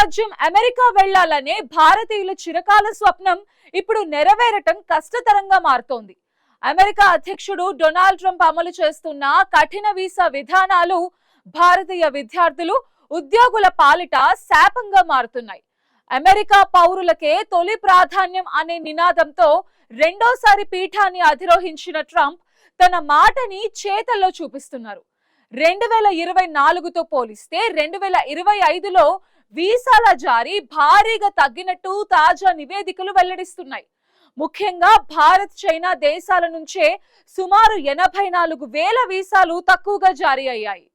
రాజ్యం అమెరికా వెళ్లాలనే భారతీయుల చిరకాల స్వప్నం ఇప్పుడు నెరవేరటం కష్టతరంగా మారుతోంది. అమెరికా అధ్యక్షుడు డొనాల్డ్ ట్రంప్ అమలు చేస్తున్న కఠిన వీసా విధానాలు భారతీయ విద్యార్థులు, ఉద్యోగుల పాలిట శాపంగా మారుతున్నాయి. అమెరికా పౌరులకే తొలి ప్రాధాన్యం అనే నినాదంతో రెండోసారి పీఠాన్ని అధిరోహించిన ట్రంప్ తన మాటని చేతల్లో చూపిస్తున్నారు. 2024తో పోలిస్తే 2025లో వీసాల జారీ భారీగా తగ్గినట్టు తాజా నివేదికలు వెల్లడిస్తున్నాయి. ముఖ్యంగా భారత్, చైనా దేశాల నుంచే సుమారు 84,000 వీసాలు తక్కువగా జారీ అయ్యాయి.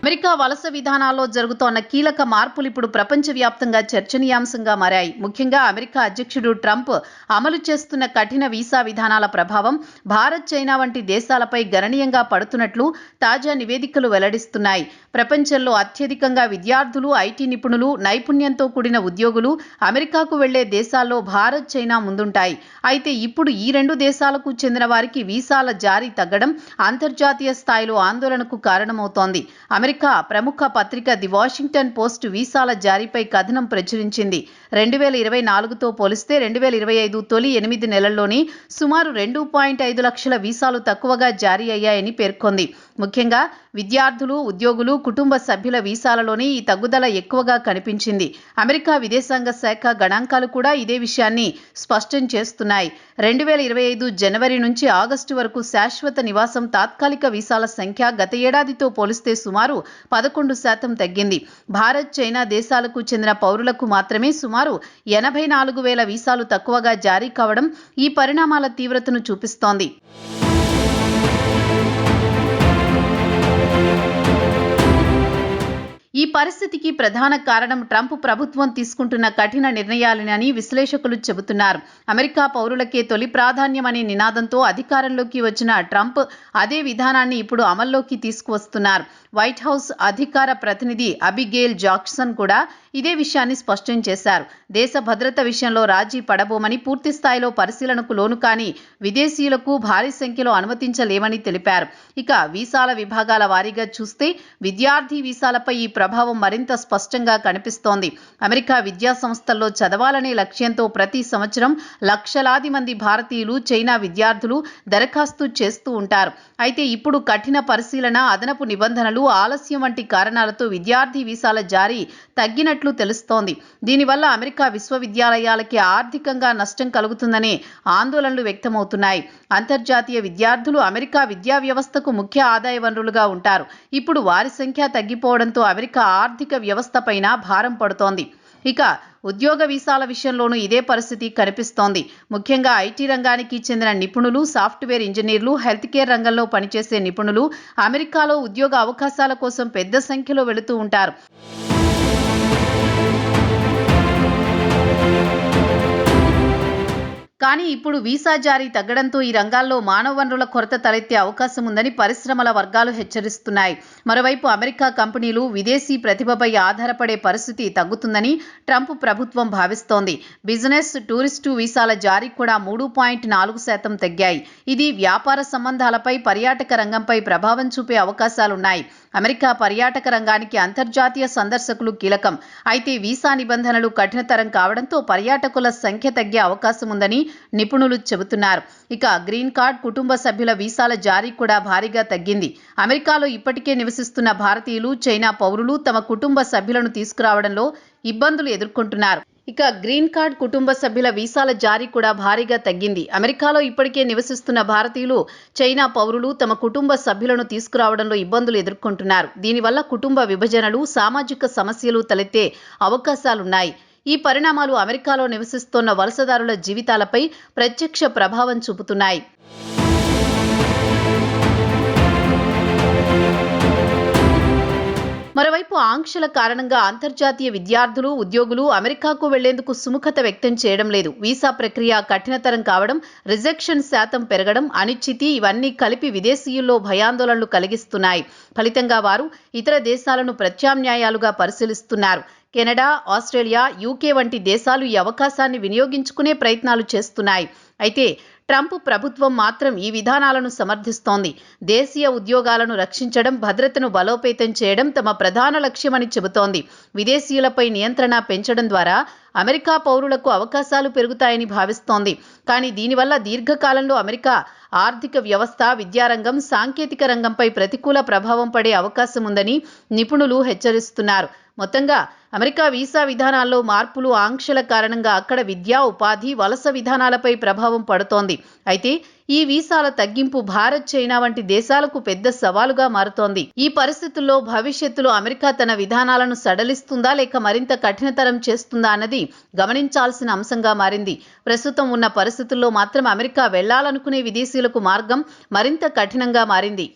అమెరికా వలస విధానాల్లో జరుగుతోన్న కీలక మార్పులు ఇప్పుడు ప్రపంచవ్యాప్తంగా చర్చనీయాంశంగా మారాయి. ముఖ్యంగా అమెరికా అధ్యక్షుడు ట్రంప్ అమలు చేస్తున్న కఠిన వీసా విధానాల ప్రభావం భారత్, చైనా వంటి దేశాలపై గణనీయంగా పడుతున్నట్లు తాజా నివేదికలు వెల్లడిస్తున్నాయి. ప్రపంచంలో అత్యధికంగా విద్యార్థులు, ఐటీ నిపుణులు, నైపుణ్యంతో కూడిన ఉద్యోగులు అమెరికాకు వెళ్లే దేశాల్లో భారత్, చైనా ముందుంటాయి. అయితే ఇప్పుడు ఈ రెండు దేశాలకు చెందిన వారికి వీసాల జారీ తగ్గడం అంతర్జాతీయ స్థాయిలో ఆందోళనకు కారణమవుతోంది. అమెరికా ప్రముఖ పత్రిక ది వాషింగ్టన్ పోస్ట్ వీసాల జారీపై కథనం ప్రచురించింది. 2024తో పోలిస్తే 2025 తొలి 8 నెలల్లోనే సుమారు 2.5 లక్షల వీసాలు తక్కువగా జారీ అయ్యాయని పేర్కొంది. ముఖ్యంగా విద్యార్థులు, ఉద్యోగులు, కుటుంబ సభ్యుల వీసాలలోనే ఈ తగ్గుదల ఎక్కువగా కనిపించింది. అమెరికా విదేశాంగ శాఖ గణాంకాలు కూడా ఇదే విషయాన్ని స్పష్టం చేస్తున్నాయి. 2025 జనవరి నుంచి ఆగస్టు వరకు శాశ్వత నివాసం తాత్కాలిక వీసాల సంఖ్య గత ఏడాదితో పోలిస్తే సుమారు 11% తగ్గింది. భారత్, చైనా దేశాలకు చెందిన పౌరులకు మాత్రమే సుమారు 84,000 వీసాలు తక్కువగా జారీ కావడం ఈ పరిణామాల తీవ్రతను చూపిస్తోంది. ఈ పరిస్థితికి ప్రధాన కారణం ట్రంప్ ప్రభుత్వం తీసుకుంటున్న కఠిన నిర్ణయాలని విశ్లేషకులు చెబుతున్నారు. అమెరికా పౌరులకే తొలి ప్రాధాన్యం అనే నినాదంతో అధికారంలోకి వచ్చిన ట్రంప్ అదే విధానాన్ని ఇప్పుడు అమల్లోకి తీసుకువస్తున్నారు. వైట్ హౌస్ అధికార ప్రతినిధి అబిగేల్ జాక్సన్ కూడా ఇదే విషయాన్ని స్పష్టం చేశారు. దేశ భద్రత విషయంలో రాజీ పడబోమని, పూర్తి స్థాయిలో పరిశీలనకు లోను కాని విదేశీయులకు భారీ సంఖ్యలో అనుమతించలేమని తెలిపారు. ఇక వీసాల విభాగాల వారీగా చూస్తే విద్యార్థి వీసాలపై ఈ ప్రభావం మరింత స్పష్టంగా కనిపిస్తోంది. అమెరికా విద్యా సంస్థల్లో చదవాలనే లక్ష్యంతో ప్రతి సంవత్సరం లక్షలాది మంది భారతీయులు, చైనా విద్యార్థులు దరఖాస్తు చేస్తూ ఉంటారు. అయితే ఇప్పుడు కఠిన పరిశీలన, అదనపు నిబంధనలు, ఆలస్యం వంటి కారణాలతో విద్యార్థి వీసాల జారీ తగ్గినట్లు తెలుస్తోంది. దీనివల్ల అమెరికా విశ్వవిద్యాలయాలకి ఆర్థికంగా నష్టం కలుగుతుందనే ఆందోళనలు వ్యక్తమవుతున్నాయి. అంతర్జాతీయ విద్యార్థులు అమెరికా విద్యా వ్యవస్థకు ముఖ్య ఆదాయ వనరులుగా ఉంటారు. ఇప్పుడు వారి సంఖ్య తగ్గిపోవడంతో అమెరికా ఆర్థిక వ్యవస్థపైన భారం పడుతోంది. ఇక ఉద్యోగ వీసాల విషయంలోనూ ఇదే పరిస్థితి కనిపిస్తోంది. ముఖ్యంగా ఐటీ రంగానికి చెందిన నిపుణులు, సాఫ్ట్వేర్ ఇంజనీర్లు, హెల్త్ కేర్ రంగంలో పనిచేసే నిపుణులు అమెరికాలో ఉద్యోగ అవకాశాల కోసం పెద్ద సంఖ్యలో వెళుతూ ఉంటారు. కానీ ఇప్పుడు వీసా జారీ తగ్గడంతో ఈ రంగాల్లో మానవ వనరుల కొరత తలెత్తే అవకాశం ఉందని పరిశ్రమల వర్గాలు హెచ్చరిస్తున్నాయి. మరోవైపు అమెరికా కంపెనీలు విదేశీ ప్రతిభపై ఆధారపడే పరిస్థితి తగ్గుతుందని ట్రంప్ ప్రభుత్వం భావిస్తోంది. బిజినెస్, టూరిస్టు వీసాల జారీ కూడా 3.4% తగ్గాయి. ఇది వ్యాపార సంబంధాలపై, పర్యాటక రంగంపై ప్రభావం చూపే అవకాశాలున్నాయి. అమెరికా పర్యాటక రంగానికి అంతర్జాతీయ సందర్శకులు కీలకం. అయితే వీసా నిబంధనలు కఠినతరం కావడంతో పర్యాటకుల సంఖ్య తగ్గే అవకాశం ఉందని నిపుణులు చెబుతున్నారు. ఇక గ్రీన్ కార్డ్, కుటుంబ సభ్యుల వీసాల జారీ కూడా భారీగా తగ్గింది. అమెరికాలో ఇప్పటికే నివసిస్తున్న భారతీయులు, చైనా పౌరులు తమ కుటుంబ సభ్యులను తీసుకురావడంలో ఇబ్బందులు ఎదుర్కొంటున్నారు. ఇక గ్రీన్ కార్డ్, కుటుంబ సభ్యుల వీసాల జారీ కూడా భారీగా తగ్గింది. అమెరికాలో ఇప్పటికే నివసిస్తున్న భారతీయులు, చైనా పౌరులు తమ కుటుంబ సభ్యులను తీసుకురావడంలో ఇబ్బందులు ఎదుర్కొంటున్నారు. దీనివల్ల కుటుంబ విభజనలు, సామాజిక సమస్యలు తలెత్తే అవకాశాలున్నాయి. ఈ పరిణామాలు అమెరికాలో నివసిస్తున్న వలసదారుల జీవితాలపై ప్రత్యక్ష ప్రభావం చూపుతున్నాయి. మరోవైపు ఆంక్షల కారణంగా అంతర్జాతీయ విద్యార్థులు, ఉద్యోగులు అమెరికాకు వెళ్లేందుకు సుముఖత వ్యక్తం చేయడం లేదు. వీసా ప్రక్రియ కఠినతరం కావడం, రిజెక్షన్ శాతం పెరగడం, అనిశ్చితి ఇవన్నీ కలిపి విదేశీయుల్లో భయాందోళనలు కలిగిస్తున్నాయి. ఫలితంగా వారు ఇతర దేశాలను ప్రత్యామ్నాయాలుగా పరిశీలిస్తున్నారు. కెనడా, ఆస్ట్రేలియా, యూకే వంటి దేశాలు ఈ అవకాశాన్ని వినియోగించుకునే ప్రయత్నాలు చేస్తున్నాయి. అయితే ట్రంప్ ప్రభుత్వం మాత్రం ఈ విధానాలను సమర్థిస్తోంది. దేశీయ ఉద్యోగాలను రక్షించడం, భద్రతను బలోపేతం చేయడం తమ ప్రధాన లక్ష్యమని చెబుతోంది. విదేశీయులపై నియంత్రణ పెంచడం ద్వారా అమెరికా పౌరులకు అవకాశాలు పెరుగుతాయని భావిస్తోంది. కానీ దీనివల్ల దీర్ఘకాలంలో అమెరికా ఆర్థిక వ్యవస్థ, విద్యారంగం, సాంకేతిక రంగంపై ప్రతికూల ప్రభావం పడే అవకాశం ఉందని నిపుణులు హెచ్చరిస్తున్నారు. మొత్తంగా అమెరికా వీసా విధానాల్లో మార్పులు, ఆంక్షల కారణంగా అక్కడ విద్యా, ఉపాధి, వలస విధానాలపై ప్రభావం పడుతోంది. అయితే ఈ వీసాల తగ్గింపు భారత్, చైనా వంటి దేశాలకు పెద్ద సవాలుగా మారుతోంది. ఈ పరిస్థితుల్లో భవిష్యత్తులో అమెరికా తన విధానాలను సడలిస్తుందా లేక మరింత కఠినతరం చేస్తుందా అన్నది గమనించాల్సిన అంశంగా మారింది. ప్రస్తుతం ఉన్న పరిస్థితుల్లో మాత్రం అమెరికా వెళ్లాలనుకునే విదేశీయులకు మార్గం మరింత కఠినంగా మారింది.